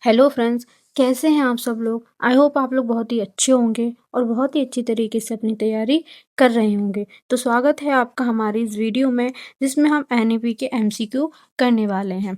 Hello friends, कैसे हैं आप सब लोग। आई होप आप लोग बहुत ही अच्छे होंगे और बहुत ही अच्छी तरीके से अपनी तैयारी कर रहे होंगे। तो स्वागत है आपका हमारी इस वीडियो में, जिसमें हम एनईपी के एमसीक्यू करने वाले हैं,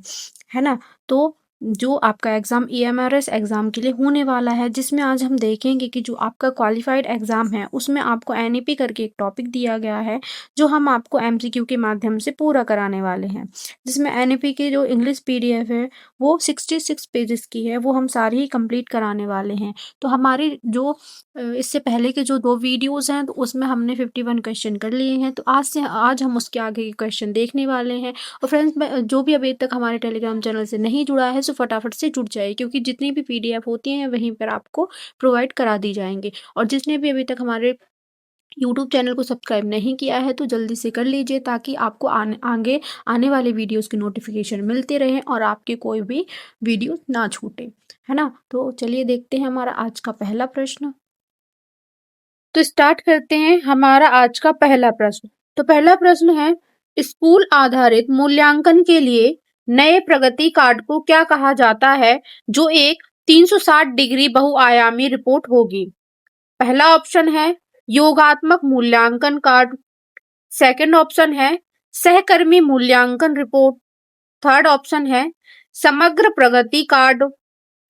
है ना। तो जो आपका एग्ज़ाम ईएमआरएस एग्ज़ाम के लिए होने वाला है, जिसमें आज हम देखेंगे कि जो आपका क्वालिफाइड एग्ज़ाम है उसमें आपको एनईपी करके एक टॉपिक दिया गया है, जो हम आपको एमसीक्यू के माध्यम से पूरा कराने वाले हैं। जिसमें एनईपी की जो इंग्लिश पीडीएफ है वो 66 पेजेस की है, वो हम सारी ही कंप्लीट कराने वाले हैं। तो हमारी जो इससे पहले के जो 2 वीडियोज़ हैं, तो उसमें हमने 51 क्वेश्चन कर लिए हैं। तो आज हम उसके आगे के क्वेश्चन देखने वाले हैं। और फ्रेंड्स, जो भी अभी तक हमारे टेलीग्राम चैनल से नहीं जुड़ा है, सो फटाफट से जुड़ जाए, क्योंकि जितनी भी पीडीएफ होती हैं वहीं पर आपको प्रोवाइड करा दी जाएँगी। और जिसने भी अभी तक हमारे यूट्यूब चैनल को सब्सक्राइब नहीं किया है, तो जल्दी से कर लीजिए, ताकि आपको आगे आने वाले वीडियोस की नोटिफिकेशन मिलते रहें और आपके कोई भी वीडियो ना छूटे, है ना। तो चलिए देखते हैं हमारा आज का पहला प्रश्न। तो स्टार्ट करते हैं हमारा आज का पहला प्रश्न। तो पहला प्रश्न है, स्कूल आधारित मूल्यांकन के लिए नए प्रगति कार्ड को क्या कहा जाता है, जो एक 360 डिग्री बहुआयामी रिपोर्ट होगी। पहला ऑप्शन है योगात्मक मूल्यांकन कार्ड। सेकंड ऑप्शन है सहकर्मी मूल्यांकन रिपोर्ट। थर्ड ऑप्शन है समग्र प्रगति कार्ड।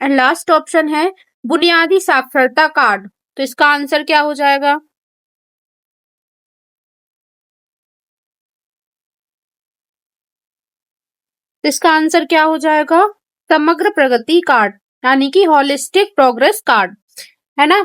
एंड लास्ट ऑप्शन है बुनियादी साक्षरता कार्ड। तो इसका आंसर क्या हो जाएगा? तो इसका आंसर क्या हो जाएगा? समग्र प्रगति कार्ड, यानी कि होलिस्टिक प्रोग्रेस कार्ड, है ना।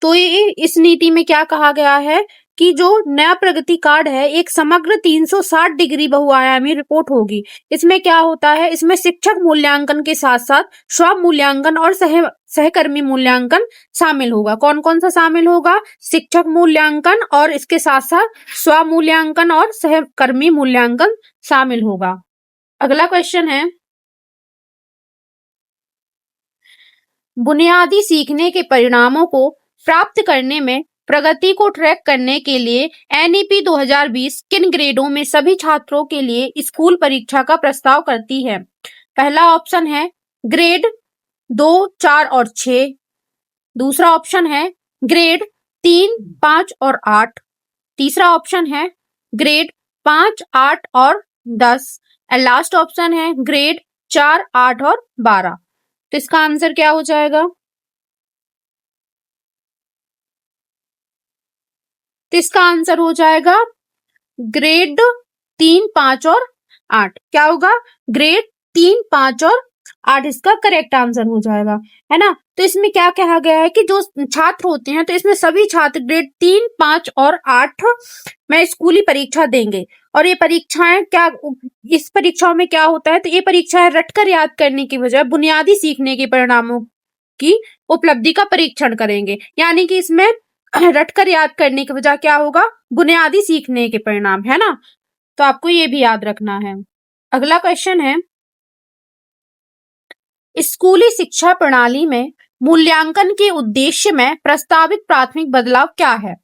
तो ये इस नीति में क्या कहा गया है कि जो नया प्रगति कार्ड है एक समग्र 360 डिग्री बहुआयामी रिपोर्ट होगी। इसमें क्या होता है, इसमें शिक्षक मूल्यांकन के साथ साथ स्व मूल्यांकन और सहकर्मी मूल्यांकन शामिल होगा। कौन कौन सा शामिल होगा? शिक्षक मूल्यांकन, और इसके साथ साथ स्व मूल्यांकन और सहकर्मी मूल्यांकन शामिल होगा। अगला क्वेश्चन है, बुनियादी सीखने के परिणामों को प्राप्त करने में प्रगति को ट्रैक करने के लिए एनईपी 2020 किन ग्रेडों में सभी छात्रों के लिए स्कूल परीक्षा का प्रस्ताव करती है? पहला ऑप्शन है ग्रेड 2, 4 और 6। दूसरा ऑप्शन है ग्रेड 3, 5 और 8। तीसरा ऑप्शन है ग्रेड 5, 8 और 10। एंड लास्ट ऑप्शन है ग्रेड 4, 8 और 12। तो इसका आंसर क्या हो जाएगा? तो इसका आंसर हो जाएगा ग्रेड 3, 5 और 8। क्या होगा? ग्रेड 3, 5 और 8 इसका करेक्ट आंसर हो जाएगा, है ना। तो इसमें क्या कहा गया है कि जो छात्र होते हैं, तो इसमें सभी छात्र ग्रेड 3, 5 और 8 में स्कूली परीक्षा देंगे। और ये परीक्षाएं क्या, इस परीक्षाओं में क्या होता है, तो ये परीक्षाएं रटकर याद करने की बजाय बुनियादी सीखने के परिणामों की उपलब्धि का परीक्षण करेंगे। यानी कि इसमें रटकर याद करने के बजाय क्या होगा? बुनियादी सीखने के परिणाम, है ना। तो आपको ये भी याद रखना है। अगला क्वेश्चन है, स्कूली शिक्षा प्रणाली में मूल्यांकन के उद्देश्य में प्रस्तावित प्राथमिक बदलाव क्या है?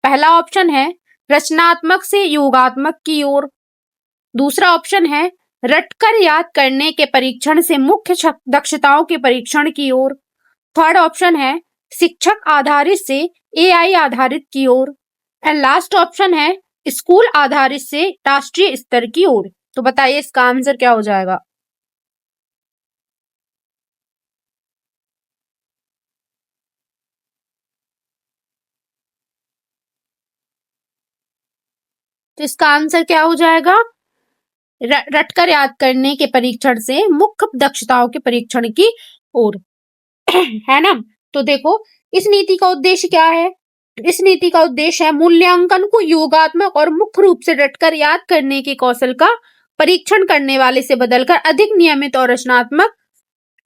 पहला ऑप्शन है रचनात्मक से योगात्मक की ओर। दूसरा ऑप्शन है रटकर याद करने के परीक्षण से मुख्य दक्षताओं के परीक्षण की ओर। थर्ड ऑप्शन है शिक्षक आधारित से एआई आधारित की ओर। एंड लास्ट ऑप्शन है स्कूल आधारित से राष्ट्रीय स्तर की ओर। तो बताइए इसका आंसर क्या हो जाएगा? तो इसका आंसर क्या हो जाएगा? रटकर याद करने के परीक्षण से मुख्य दक्षताओं के परीक्षण की ओर, है ना। तो देखो, इस नीति का उद्देश्य क्या है? इस नीति का उद्देश्य है मूल्यांकन को योगात्मक और मुख्य रूप से रटकर याद करने के कौशल का परीक्षण करने वाले से बदलकर अधिक नियमित और रचनात्मक,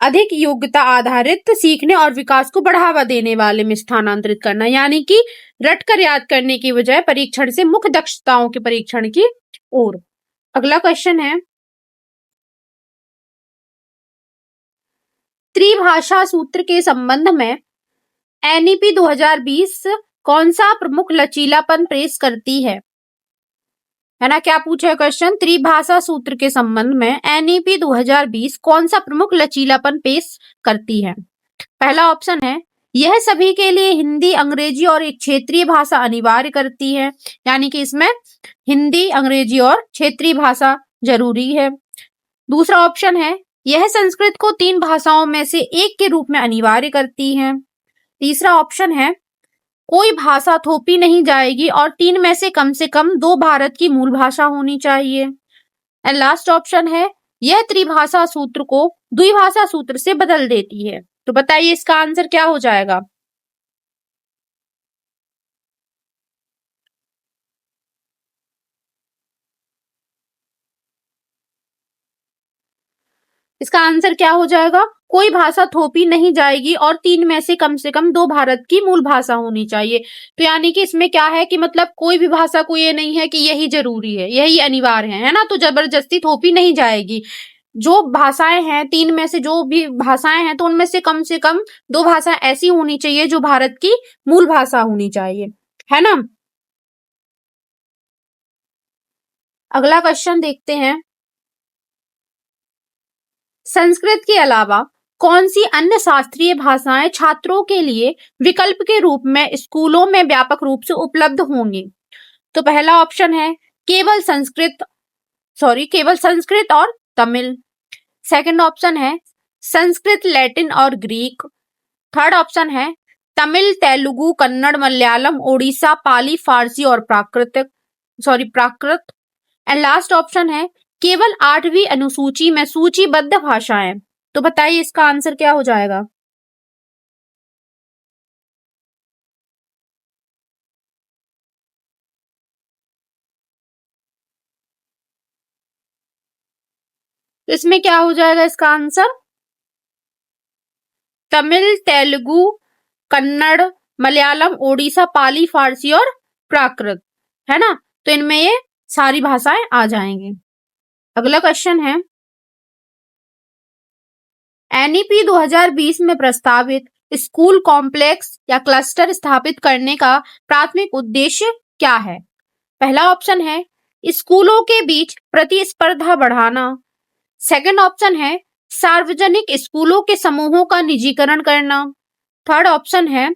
अधिक योग्यता आधारित सीखने और विकास को बढ़ावा देने वाले में स्थानांतरित करना। यानी कि रटकर याद करने की बजाय परीक्षण से मुख्य दक्षताओं के परीक्षण की ओर। अगला क्वेश्चन है, त्रिभाषा सूत्र के संबंध में एनईपी 2020 कौन सा प्रमुख लचीलापन पेश करती है? है ना। क्या पूछा है क्वेश्चन, त्रिभाषा सूत्र के संबंध में एनईपी 2020 कौन सा प्रमुख लचीलापन पेश करती है। पहला ऑप्शन है यह सभी के लिए हिंदी, अंग्रेजी और एक क्षेत्रीय भाषा अनिवार्य करती है, यानी कि इसमें हिंदी, अंग्रेजी और क्षेत्रीय भाषा जरूरी है। दूसरा ऑप्शन है यह संस्कृत को 3 भाषाओं में से एक के रूप में अनिवार्य करती है। तीसरा ऑप्शन है कोई भाषा थोपी नहीं जाएगी और 3 में से कम 2 भारत की मूल भाषा होनी चाहिए। एंड लास्ट ऑप्शन है यह त्रिभाषा सूत्र को द्विभाषा सूत्र से बदल देती है। तो बताइए इसका आंसर क्या हो जाएगा। इसका आंसर क्या हो जाएगा, कोई भाषा थोपी नहीं जाएगी और 3 में से कम 2 भारत की मूल भाषा होनी चाहिए। तो यानी कि इसमें क्या है कि मतलब कोई भी भाषा को ये नहीं है कि यही जरूरी है, यही अनिवार्य है ना। तो जबरदस्ती थोपी नहीं जाएगी। जो भाषाएं हैं, 3 में से जो भी भाषाएं हैं, तो उनमें से कम 2 भाषाएं ऐसी होनी चाहिए जो भारत की मूल भाषा होनी चाहिए, है ना। अगला क्वेश्चन देखते हैं, संस्कृत के अलावा कौन सी अन्य शास्त्रीय भाषाएं छात्रों के लिए विकल्प के रूप में स्कूलों में व्यापक रूप से उपलब्ध होंगी। तो पहला ऑप्शन है केवल संस्कृत और तमिल। सेकंड ऑप्शन है संस्कृत, लैटिन और ग्रीक। थर्ड ऑप्शन है तमिल, तेलुगु, कन्नड़, मलयालम, ओडिशा, पाली, फारसी और प्राकृत। एंड लास्ट ऑप्शन है केवल 8वीं अनुसूची में सूचीबद्ध भाषाएं। तो बताइए इसका आंसर क्या हो जाएगा। तो इसमें क्या हो जाएगा इसका आंसर, तमिल, तेलुगु, कन्नड़, मलयालम, ओडिशा, पाली, फारसी और प्राकृत, है ना। तो इनमें ये सारी भाषाएं आ जाएंगी। अगला क्वेश्चन है, एनईपी 2020 में प्रस्तावित स्कूल कॉम्प्लेक्स या क्लस्टर स्थापित करने का प्राथमिक उद्देश्य क्या है। पहला ऑप्शन है स्कूलों के बीच प्रतिस्पर्धा बढ़ाना। सेकंड ऑप्शन है सार्वजनिक स्कूलों के समूहों का निजीकरण करना। थर्ड ऑप्शन है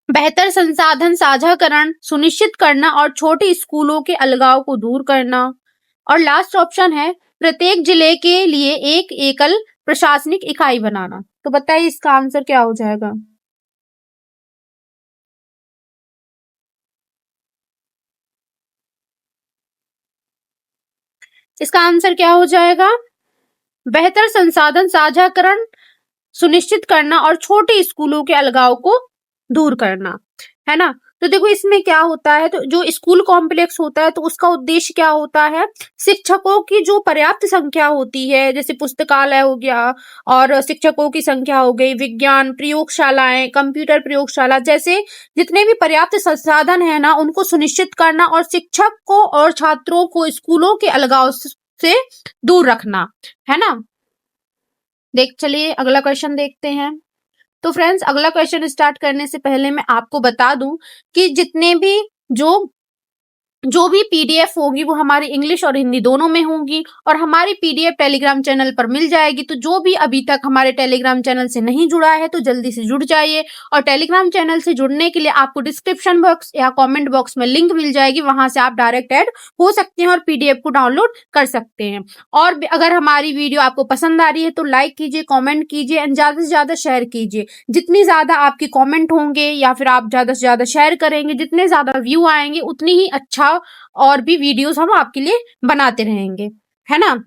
बेहतर संसाधन साझाकरण सुनिश्चित करना और छोटे स्कूलों के अलगाव को दूर करना। और लास्ट ऑप्शन है प्रत्येक जिले के लिए एक एकल प्रशासनिक इकाई बनाना। तो बताइए इसका आंसर क्या हो जाएगा। इसका आंसर क्या हो जाएगा, बेहतर संसाधन साझाकरण सुनिश्चित करना और छोटे स्कूलों के अलगाव को दूर करना, है ना। तो देखो इसमें क्या होता है, तो जो स्कूल कॉम्प्लेक्स होता है तो उसका उद्देश्य क्या होता है, शिक्षकों की जो पर्याप्त संख्या होती है, जैसे पुस्तकालय हो गया और शिक्षकों की संख्या हो गई, विज्ञान प्रयोगशालाएं, कंप्यूटर प्रयोगशाला जैसे जितने भी पर्याप्त संसाधन है ना, उनको सुनिश्चित करना और शिक्षक को और छात्रों को स्कूलों के अलगाव से दूर रखना, है ना। चलिए अगला क्वेश्चन देखते हैं। तो फ्रेंड्स अगला क्वेश्चन स्टार्ट करने से पहले मैं आपको बता दूं कि जितने भी जो भी पीडीएफ होगी वो हमारी इंग्लिश और हिंदी दोनों में होंगी और हमारी पीडीएफ टेलीग्राम चैनल पर मिल जाएगी। तो जो भी अभी तक हमारे टेलीग्राम चैनल से नहीं जुड़ा है तो जल्दी से जुड़ जाइए। और टेलीग्राम चैनल से जुड़ने के लिए आपको डिस्क्रिप्शन बॉक्स या कमेंट बॉक्स में लिंक मिल जाएगी, वहां से आप डायरेक्ट ऐड हो सकते हैं और पीडीएफ को डाउनलोड कर सकते हैं। और अगर हमारी वीडियो आपको पसंद आ रही है तो लाइक कीजिए, कॉमेंट कीजिए एंड ज्यादा से ज्यादा शेयर कीजिए। जितनी ज्यादा आपकी कॉमेंट होंगे या फिर आप ज्यादा से ज्यादा शेयर करेंगे, जितने ज्यादा व्यू आएंगे उतनी ही अच्छा और भी वीडियोस हम आपके लिए बनाते रहेंगे, है ना।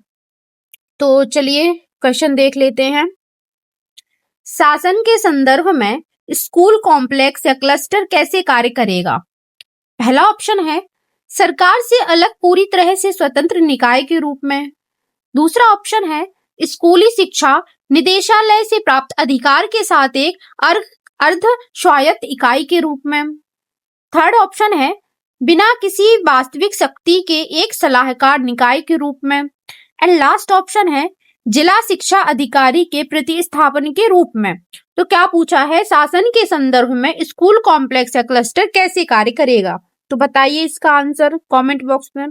तो चलिए क्वेश्चन देख लेते हैं। शासन के संदर्भ में स्कूल कॉम्प्लेक्स या क्लस्टर कैसे कार्य करेगा। पहला ऑप्शन है सरकार से अलग पूरी तरह से स्वतंत्र निकाय के रूप में। दूसरा ऑप्शन है स्कूली शिक्षा निदेशालय से प्राप्त अधिकार के साथ एक अर्ध स्वायत्त इकाई के रूप में। थर्ड ऑप्शन है बिना किसी वास्तविक शक्ति के एक सलाहकार निकाय के रूप में। एंड लास्ट ऑप्शन है जिला शिक्षा अधिकारी के प्रतिस्थापन के रूप में। तो क्या पूछा है, शासन के संदर्भ में स्कूल कॉम्प्लेक्स या क्लस्टर कैसे कार्य करेगा। तो बताइए इसका आंसर कमेंट बॉक्स में।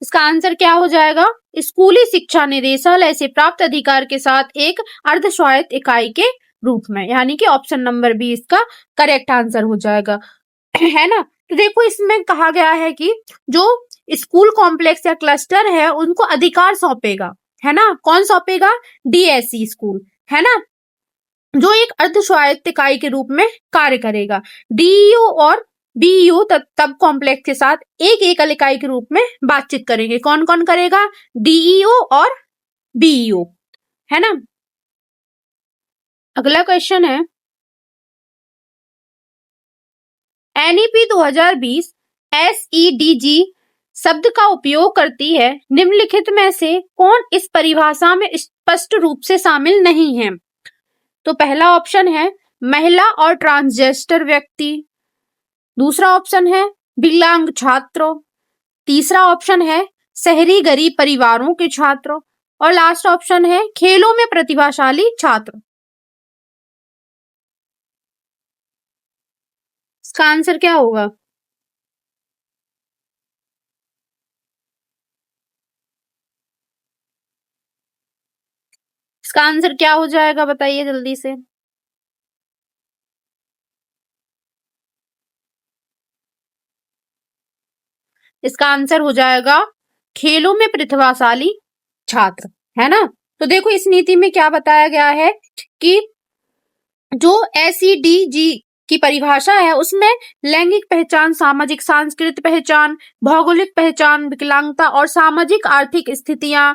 इसका आंसर क्या हो जाएगा? स्कूली शिक्षा निदेशालय से प्राप्त अधिकार के साथ एक अर्ध स्वायत्त इकाई के रूप में, यानी कि ऑप्शन नंबर बी इसका करेक्ट आंसर हो जाएगा। है ना? तो देखो इसमें कहा गया है कि जो स्कूल कॉम्प्लेक्स या क्लस्टर है उनको अधिकार सौंपेगा, है ना? कौन सौंपेगा? डीएससी स्कूल, है ना? जो एक अर्ध स्वायत्त इकाई के रूप में कार्य करेगा। डीईओ और बीईओ तब कॉम्प्लेक्स के साथ एक एकल इकाई के रूप में बातचीत करेंगे। कौन कौन करेगा? डीईओ और बीईओ, है ना? अगला क्वेश्चन है, एनईपी 2020 एसईडीजी शब्द का उपयोग करती है, निम्नलिखित में से कौन इस परिभाषा में स्पष्ट रूप से शामिल नहीं है? तो पहला ऑप्शन है महिला और ट्रांसजेस्टर व्यक्ति, दूसरा ऑप्शन है विकलांग छात्रों, तीसरा ऑप्शन है शहरी गरीब परिवारों के छात्रों और लास्ट ऑप्शन है खेलों में प्रतिभाशाली छात्र। इसका आंसर क्या होगा? इसका आंसर क्या हो जाएगा बताइए जल्दी से। इसका आंसर हो जाएगा खेलों में प्रतिभाशाली छात्र, है ना? तो देखो इस नीति में क्या बताया गया है कि जो एसईडीजी की परिभाषा है उसमें लैंगिक पहचान, सामाजिक सांस्कृतिक पहचान, भौगोलिक पहचान, विकलांगता और सामाजिक आर्थिक स्थितियां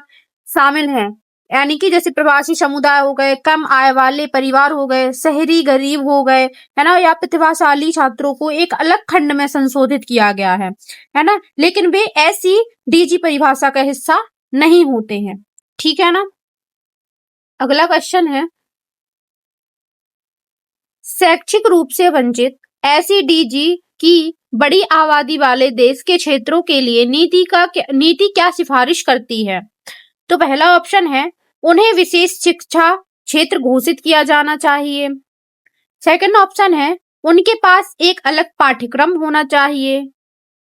शामिल हैं। यानी कि जैसे प्रवासी समुदाय हो गए, कम आय वाले परिवार हो गए, शहरी गरीब हो गए, है ना, या प्रतिभाशाली छात्रों को एक अलग खंड में संशोधित किया गया है ना? लेकिन वे एसईडीजी परिभाषा का हिस्सा नहीं होते हैं, ठीक है ना? अगला क्वेश्चन है, शैक्षिक रूप से वंचित एसईडीजी की बड़ी आबादी वाले देश के क्षेत्रों के लिए नीति क्या सिफारिश करती है? तो पहला ऑप्शन है उन्हें विशेष शिक्षा क्षेत्र घोषित किया जाना चाहिए। सेकंड ऑप्शन है उनके पास एक अलग पाठ्यक्रम होना चाहिए।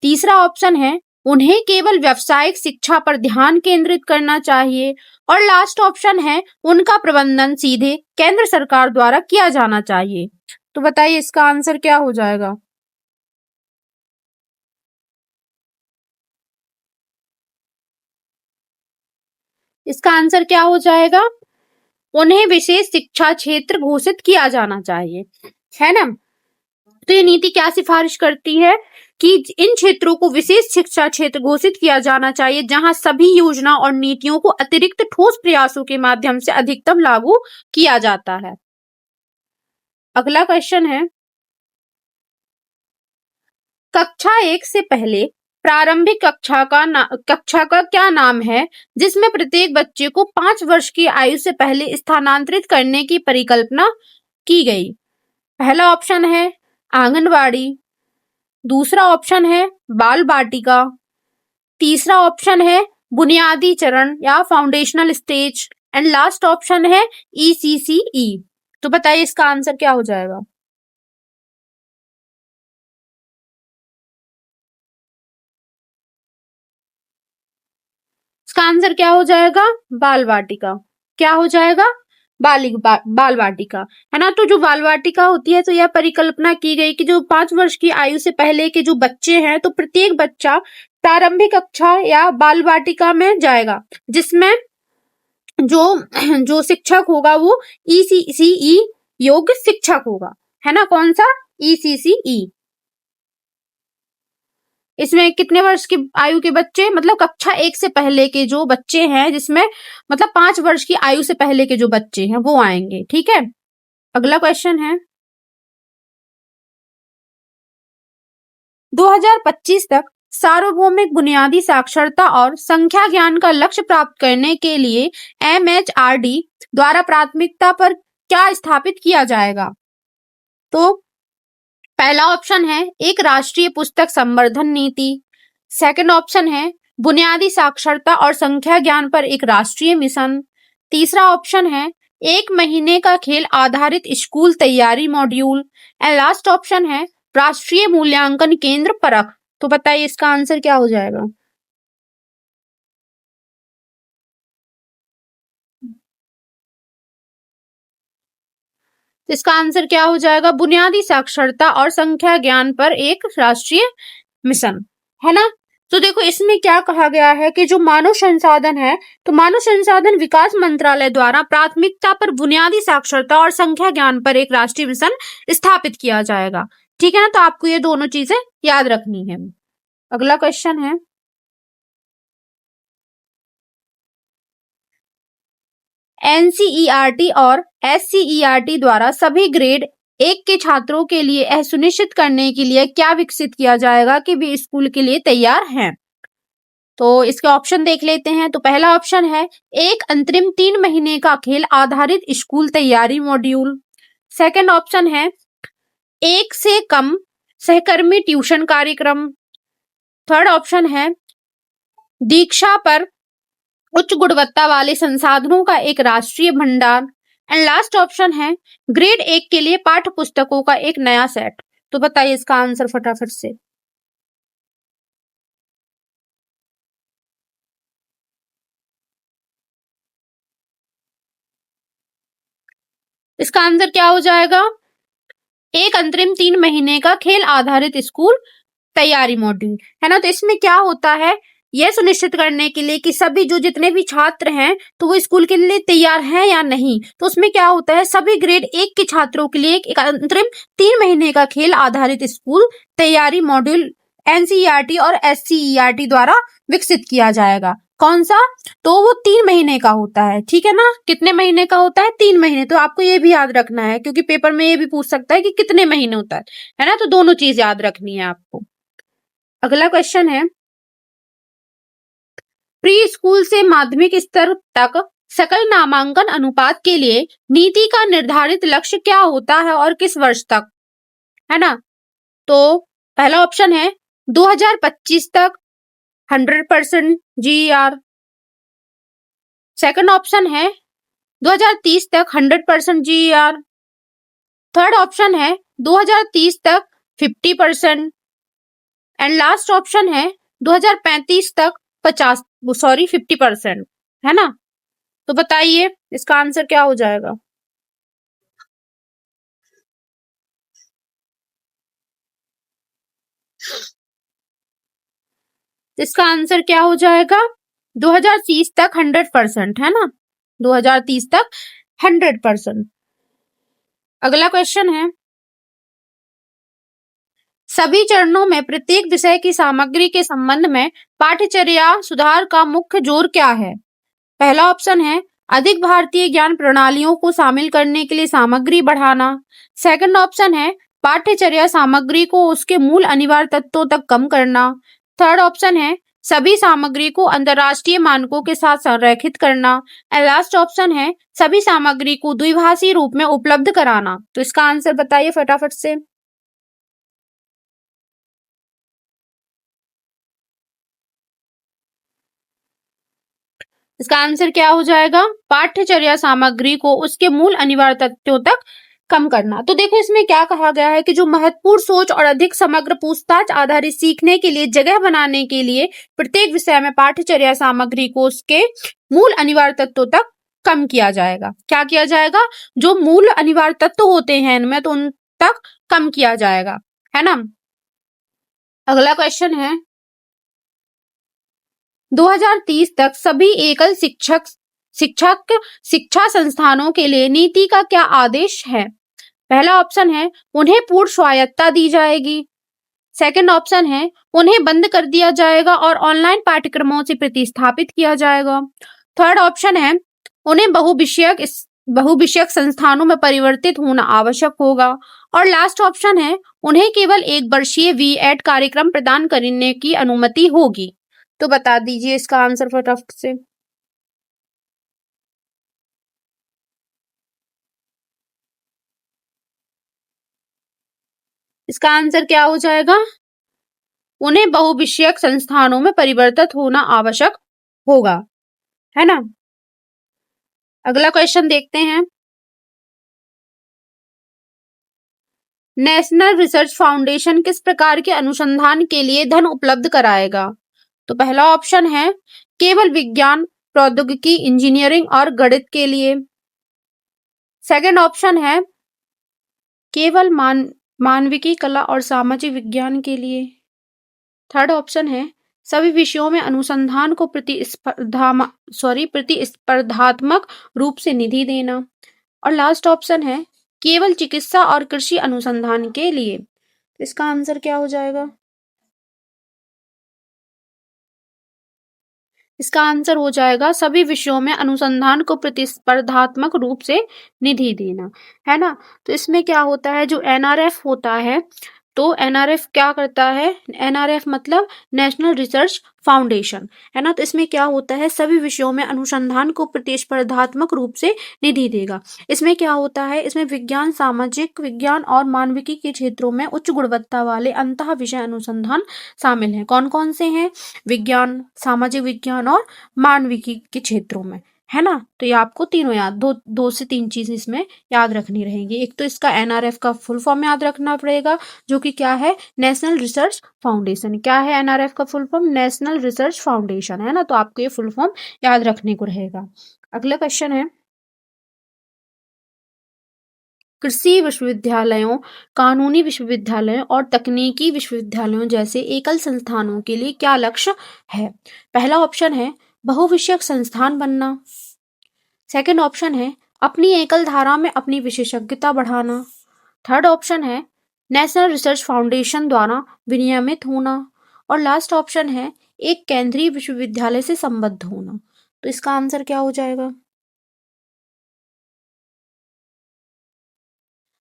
तीसरा ऑप्शन है उन्हें केवल व्यावसायिक शिक्षा पर ध्यान केंद्रित करना चाहिए और लास्ट ऑप्शन है उनका प्रबंधन सीधे केंद्र सरकार द्वारा किया जाना चाहिए। तो बताइए इसका आंसर क्या हो जाएगा? इसका आंसर क्या हो जाएगा? उन्हें विशेष शिक्षा क्षेत्र घोषित किया जाना चाहिए, है ना? तो ये नीति क्या सिफारिश करती है कि इन क्षेत्रों को विशेष शिक्षा क्षेत्र घोषित किया जाना चाहिए जहां सभी योजना और नीतियों को अतिरिक्त ठोस प्रयासों के माध्यम से अधिकतम लागू किया जाता है। अगला क्वेश्चन है, कक्षा 1 से पहले प्रारंभिक कक्षा का क्या नाम है जिसमें प्रत्येक बच्चे को 5 वर्ष की आयु से पहले स्थानांतरित करने की परिकल्पना की गई? पहला ऑप्शन है आंगनवाड़ी, दूसरा ऑप्शन है बाल बाटिका, तीसरा ऑप्शन है बुनियादी चरण या foundational stage and last option है ईसीसीई। तो बताइए इसका आंसर क्या हो जाएगा? इसका आंसर क्या हो जाएगा? बाल वाटिका। क्या हो जाएगा? बाल वाटिका, है ना? तो जो बाल वाटिका होती है तो यह परिकल्पना की गई कि जो 5 वर्ष की आयु से पहले के जो बच्चे हैं तो प्रत्येक बच्चा प्रारंभिक कक्षा या बाल वाटिका में जाएगा जिसमें जो जो शिक्षक होगा वो ईसीसीई योग्य शिक्षक होगा, है ना? कौन सा? ईसीसीई। इसमें कितने वर्ष की आयु के बच्चे, मतलब कक्षा 1 से पहले के जो बच्चे हैं जिसमें मतलब 5 वर्ष की आयु से पहले के जो बच्चे हैं वो आएंगे, ठीक है? अगला क्वेश्चन है, 2025 तक सार्वभौमिक बुनियादी साक्षरता और संख्या ज्ञान का लक्ष्य प्राप्त करने के लिए एमएचआरडी द्वारा प्राथमिकता पर क्या स्थापित किया जाएगा? तो पहला ऑप्शन है एक राष्ट्रीय पुस्तक संवर्धन नीति, सेकंड ऑप्शन है बुनियादी साक्षरता और संख्या ज्ञान पर एक राष्ट्रीय मिशन, तीसरा ऑप्शन है 1 महीने का खेल आधारित स्कूल तैयारी मॉड्यूल एंड लास्ट ऑप्शन है राष्ट्रीय मूल्यांकन केंद्र परख। तो बताइए इसका आंसर क्या हो जाएगा? तो इसका आंसर क्या हो जाएगा? बुनियादी साक्षरता और संख्या ज्ञान पर एक राष्ट्रीय मिशन, है ना। तो देखो इसमें क्या कहा गया है कि जो मानव संसाधन है, तो मानव संसाधन विकास मंत्रालय द्वारा प्राथमिकता पर बुनियादी साक्षरता और संख्या ज्ञान पर एक राष्ट्रीय मिशन स्थापित किया जाएगा। ठीक है ना, तो आपको ये दोनों चीजें याद रखनी है। अगला क्वेश्चन है, एनसीईआरटी और एससीईआरटी द्वारा सभी ग्रेड 1 के छात्रों के लिए यह सुनिश्चित करने के लिए क्या विकसित किया जाएगा कि वे स्कूल के लिए तैयार हैं। तो इसके ऑप्शन देख लेते हैं। तो पहला ऑप्शन है एक अंतरिम 3 महीने का खेल आधारित स्कूल तैयारी मॉड्यूल। सेकंड ऑप्शन है एक से कम सहकर्मी ट्यूशन कार्यक्रम। थर्ड ऑप्शन है दीक्षा पर उच्च गुणवत्ता वाले संसाधनों का एक राष्ट्रीय भंडार। एंड लास्ट ऑप्शन है ग्रेड 1 के लिए पाठ्य पुस्तकों का एक नया सेट। तो बताइए इसका आंसर फटाफट से। इसका आंसर क्या हो जाएगा? एक अंतरिम 3 महीने का खेल आधारित स्कूल तैयारी मॉड्यूल, है ना। तो इसमें क्या होता है, यह सुनिश्चित करने के लिए कि सभी जो जितने भी छात्र हैं तो वो स्कूल के लिए तैयार हैं या नहीं। तो उसमें क्या होता है, सभी ग्रेड 1 के छात्रों के लिए एक अंतरिम 3 महीने का खेल आधारित स्कूल तैयारी मॉड्यूल एनसीईआरटी और एससीईआरटी द्वारा विकसित किया जाएगा। कौन सा? तो वो 3 महीने का होता है, ठीक है ना। कितने महीने का होता है? 3 महीने। तो आपको ये भी याद रखना है क्योंकि पेपर में ये भी पूछ सकता है कि कितने महीने होता है ना। तो दोनों चीज याद रखनी है आपको। अगला क्वेश्चन है, प्री स्कूल से माध्यमिक स्तर तक सकल नामांकन अनुपात के लिए नीति का निर्धारित लक्ष्य क्या होता है और किस वर्ष तक, है ना। तो पहला ऑप्शन है 2025 तक 100% जीईआर। सेकंड ऑप्शन है 2030 तक 100% जीईआर। थर्ड ऑप्शन है 2030 तक 50%। एंड लास्ट ऑप्शन है 2035 तक 50% है ना। तो बताइए इसका आंसर क्या हो जाएगा? इसका आंसर क्या हो जाएगा? 2030 तक 100%, है ना। 2030 तक 100%। अगला क्वेश्चन है, सभी चरणों में प्रत्येक विषय की सामग्री के संबंध में पाठ्यचर्या सुधार का मुख्य जोर क्या है? पहला ऑप्शन है अधिक भारतीय ज्ञान प्रणालियों को शामिल करने के लिए सामग्री बढ़ाना। सेकंड ऑप्शन है पाठ्यचर्या सामग्री को उसके मूल अनिवार्य तत्वों तक कम करना। थर्ड ऑप्शन है सभी सामग्री को अंतर्राष्ट्रीय मानकों के साथ संरेखित करना। एंड लास्ट ऑप्शन है सभी सामग्री को द्विभाषी रूप में उपलब्ध कराना। तो इसका आंसर बताइए फटाफट से। इसका आंसर क्या हो जाएगा? पाठ्यचर्या सामग्री को उसके मूल अनिवार्य तथ्यों तक कम करना। तो देखो इसमें क्या कहा गया है कि जो महत्वपूर्ण सोच और अधिक समग्र पूछताछ आधारित सीखने के लिए जगह बनाने के लिए प्रत्येक विषय में पाठ्यचर्या सामग्री को उसके मूल अनिवार्य तत्वों तक कम किया जाएगा। क्या किया जाएगा? जो मूल अनिवार्य तत्व होते हैं इनमें, तो उन तक कम किया जाएगा, है ना। अगला क्वेश्चन है, 2030 तक सभी एकल शिक्षक शिक्षा संस्थानों के लिए नीति का क्या आदेश है? पहला ऑप्शन है उन्हें पूर्ण स्वायत्तता दी जाएगी। सेकंड ऑप्शन है उन्हें बंद कर दिया जाएगा और ऑनलाइन पाठ्यक्रमों से प्रतिस्थापित किया जाएगा। थर्ड ऑप्शन है उन्हें बहुविषयक संस्थानों में परिवर्तित होना आवश्यक होगा। और लास्ट ऑप्शन है उन्हें केवल एक वर्षीय वी.एड कार्यक्रम प्रदान करने की अनुमति होगी। तो बता दीजिए इसका आंसर फटाफट से। इसका आंसर क्या हो जाएगा? उन्हें बहुविषयक संस्थानों में परिवर्तित होना आवश्यक होगा, है ना। अगला क्वेश्चन देखते हैं, नेशनल रिसर्च फाउंडेशन किस प्रकार के अनुसंधान के लिए धन उपलब्ध कराएगा? तो पहला ऑप्शन है केवल विज्ञान, प्रौद्योगिकी, इंजीनियरिंग और गणित के लिए। सेकंड ऑप्शन है केवल मानविकी, कला और सामाजिक विज्ञान के लिए। थर्ड ऑप्शन है सभी विषयों में अनुसंधान को प्रतिस्पर्धात्मक रूप से निधि देना। और लास्ट ऑप्शन है केवल चिकित्सा और कृषि अनुसंधान के लिए। इसका आंसर क्या हो जाएगा? इसका आंसर हो जाएगा सभी विषयों में अनुसंधान को प्रतिस्पर्धात्मक रूप से निधि देना, है ना। तो इसमें क्या होता है, जो एनआरएफ होता है, तो एनआरएफ क्या करता है, एनआरएफ मतलब नेशनल रिसर्च फाउंडेशन, है ना। तो इसमें क्या होता है, सभी विषयों में अनुसंधान को प्रतिस्पर्धात्मक रूप से निधि देगा। इसमें क्या होता है, इसमें विज्ञान, सामाजिक विज्ञान और मानविकी के क्षेत्रों में उच्च गुणवत्ता वाले अंतः विषय अनुसंधान शामिल हैं। कौन कौन से हैं? विज्ञान, सामाजिक विज्ञान और मानविकी के क्षेत्रों में, है ना। तो ये आपको तीनों याद, दो से तीन चीज इसमें याद रखनी रहेंगी। एक तो इसका एनआरएफ का फुल फॉर्म याद रखना पड़ेगा, जो कि क्या है, नेशनल रिसर्च फाउंडेशन। क्या है एनआरएफ का full form? National research foundation, है ना। तो आपको ये फुल फॉर्म याद रखने को रहेगा। अगला क्वेश्चन है, कृषि विश्वविद्यालयों, कानूनी विश्वविद्यालयों और तकनीकी विश्वविद्यालयों जैसे एकल संस्थानों के लिए क्या लक्ष्य है? पहला ऑप्शन है बहुविषयक संस्थान बनना। सेकंड ऑप्शन है अपनी एकल धारा में अपनी विशेषज्ञता बढ़ाना। थर्ड ऑप्शन है नेशनल रिसर्च फाउंडेशन द्वारा विनियमित होना। और लास्ट ऑप्शन है एक केंद्रीय विश्वविद्यालय से संबद्ध होना। तो इसका आंसर क्या हो जाएगा?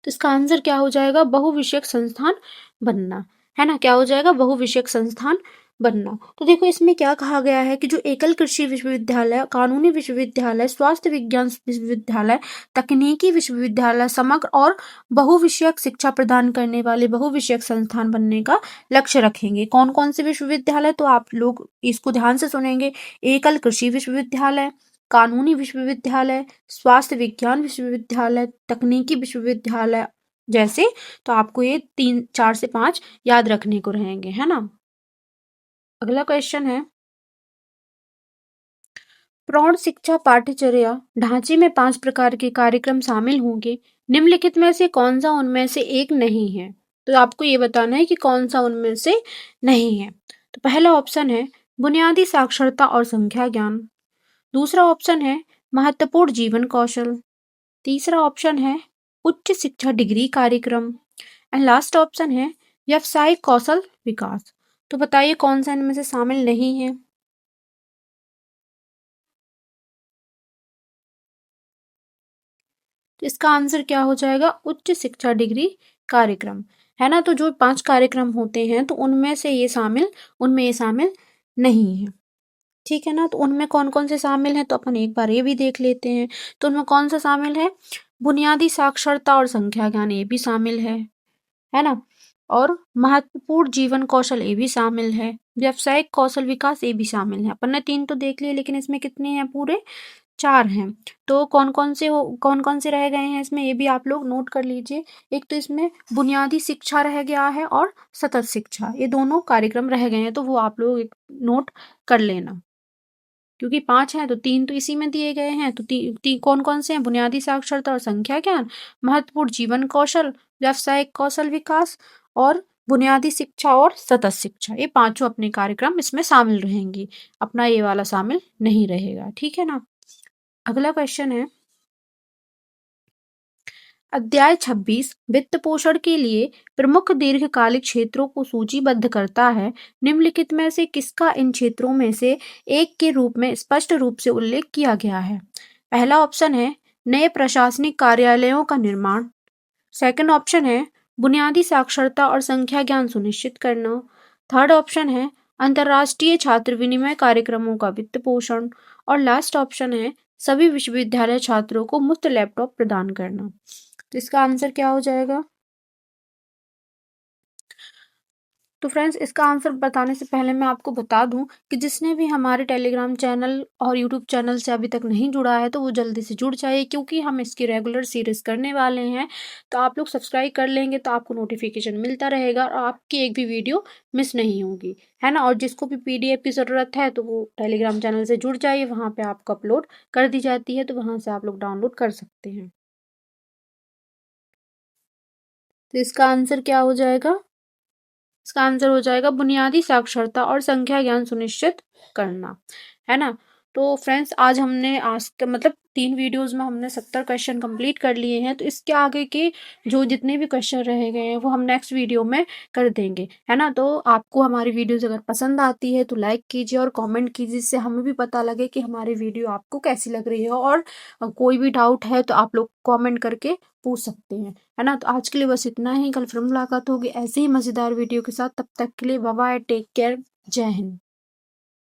तो इसका आंसर क्या हो जाएगा? बहुविषयक संस्थान बनना, है ना। क्या हो जाएगा? बहुविषयक संस्थान बनना। तो देखो इसमें क्या कहा गया है कि जो एकल कृषि विश्वविद्यालय, कानूनी विश्वविद्यालय, स्वास्थ्य विज्ञान विश्वविद्यालय, तकनीकी विश्वविद्यालय समग्र और बहुविषयक शिक्षा प्रदान करने वाले बहुविषयक संस्थान बनने का लक्ष्य रखेंगे। कौन कौन से विश्वविद्यालय? तो आप लोग इसको ध्यान से सुनेंगे। एकल कृषि विश्वविद्यालय, कानूनी विश्वविद्यालय, स्वास्थ्य विज्ञान विश्वविद्यालय, तकनीकी विश्वविद्यालय जैसे। तो आपको ये 3, 4 से 5 याद रखने को रहेंगे, है ना। अगला क्वेश्चन है, प्रौढ़ शिक्षा पाठ्यचर्या ढांचे में 5 प्रकार के कार्यक्रम शामिल होंगे। निम्नलिखित में से कौन सा उनमें से एक नहीं है? तो आपको ये बताना है कि कौन सा उनमें से नहीं है। तो पहला ऑप्शन है बुनियादी साक्षरता और संख्या ज्ञान। दूसरा ऑप्शन है महत्वपूर्ण जीवन कौशल। तीसरा ऑप्शन है उच्च शिक्षा डिग्री कार्यक्रम। एंड लास्ट ऑप्शन है व्यावसायिक कौशल विकास। तो बताइए कौन सा इनमें से शामिल नहीं है? तो इसका आंसर क्या हो जाएगा? उच्च शिक्षा डिग्री कार्यक्रम, है ना। तो जो 5 कार्यक्रम होते हैं तो उनमें ये शामिल नहीं है, ठीक है ना। तो उनमें कौन कौन से शामिल हैं, तो अपन एक बार ये भी देख लेते हैं। तो उनमें कौन सा शामिल है? बुनियादी साक्षरता और संख्या ज्ञान, ये भी शामिल है ना। और महत्वपूर्ण जीवन कौशल, ये भी शामिल है। व्यावसायिक कौशल विकास, ये भी शामिल है। अपन ने 3 तो देख लिए, लेकिन इसमें कितने हैं? पूरे 4 हैं। तो कौन कौन से रह गए हैं इसमें, ये भी आप लोग नोट कर लीजिए। एक तो इसमें बुनियादी शिक्षा रह गया है और सतत शिक्षा, ये दोनों कार्यक्रम रह गए हैं। तो वो आप लोग नोट कर लेना, क्योंकि 5 हैं तो 3 तो इसी में दिए गए हैं। तो कौन कौन से हैं? बुनियादी साक्षरता और संख्या ज्ञान, महत्वपूर्ण जीवन कौशल, व्यावसायिक कौशल विकास और बुनियादी शिक्षा और सतत शिक्षा, ये पांचों अपने कार्यक्रम इसमें शामिल रहेंगी। अपना ये वाला शामिल नहीं रहेगा, ठीक है ना। अगला क्वेश्चन है, अध्याय 26 वित्त पोषण के लिए प्रमुख दीर्घकालिक क्षेत्रों को सूचीबद्ध करता है। निम्नलिखित में से किसका इन क्षेत्रों में से एक के रूप में स्पष्ट रूप से उल्लेख किया गया है? पहला ऑप्शन है नए प्रशासनिक कार्यालयों का निर्माण। सेकंड ऑप्शन है बुनियादी साक्षरता और संख्या ज्ञान सुनिश्चित करना। थर्ड ऑप्शन है अंतर्राष्ट्रीय छात्र विनिमय कार्यक्रमों का वित्त पोषण। और लास्ट ऑप्शन है सभी विश्वविद्यालय छात्रों को मुफ्त लैपटॉप प्रदान करना। तो इसका आंसर क्या हो जाएगा? तो फ्रेंड्स, इसका आंसर बताने से पहले मैं आपको बता दूं कि जिसने भी हमारे टेलीग्राम चैनल और यूट्यूब चैनल से अभी तक नहीं जुड़ा है तो वो जल्दी से जुड़ जाए, क्योंकि हम इसकी रेगुलर सीरीज करने वाले हैं। तो आप लोग सब्सक्राइब कर लेंगे तो आपको नोटिफिकेशन मिलता रहेगा और आपकी एक भी वीडियो मिस नहीं होगी, है ना। और जिसको भी PDF की ज़रूरत है तो वो टेलीग्राम चैनल से जुड़ जाइए, वहाँ पर आपको अपलोड कर दी जाती है, तो वहाँ से आप लोग डाउनलोड कर सकते हैं। तो इसका आंसर क्या हो जाएगा? इसका आंसर हो जाएगा बुनियादी साक्षरता और संख्या ज्ञान सुनिश्चित करना, है ना? तो फ्रेंड्स आज हमने आज त मतलब 3 वीडियोज़ में हमने 70 क्वेश्चन कंप्लीट कर लिए हैं, तो इसके आगे के जो जितने भी क्वेश्चन रह गए हैं, वो हम नेक्स्ट वीडियो में कर देंगे, है ना? तो आपको हमारी वीडियोज़ अगर पसंद आती है, तो लाइक कीजिए और कमेंट कीजिए, जिससे हमें भी पता लगे कि हमारी वीडियो आपको कैसी लग रही है और कोई भी डाउट है, तो आप लोग कमेंट करके पूछ सकते हैं, है ना? तो आज के लिए बस इतना ही, कल फिर मुलाकात होगी ऐसे ही मज़ेदार वीडियो के साथ, तब तक के लिए बाय बाय, टेक केयर, जय हिंद।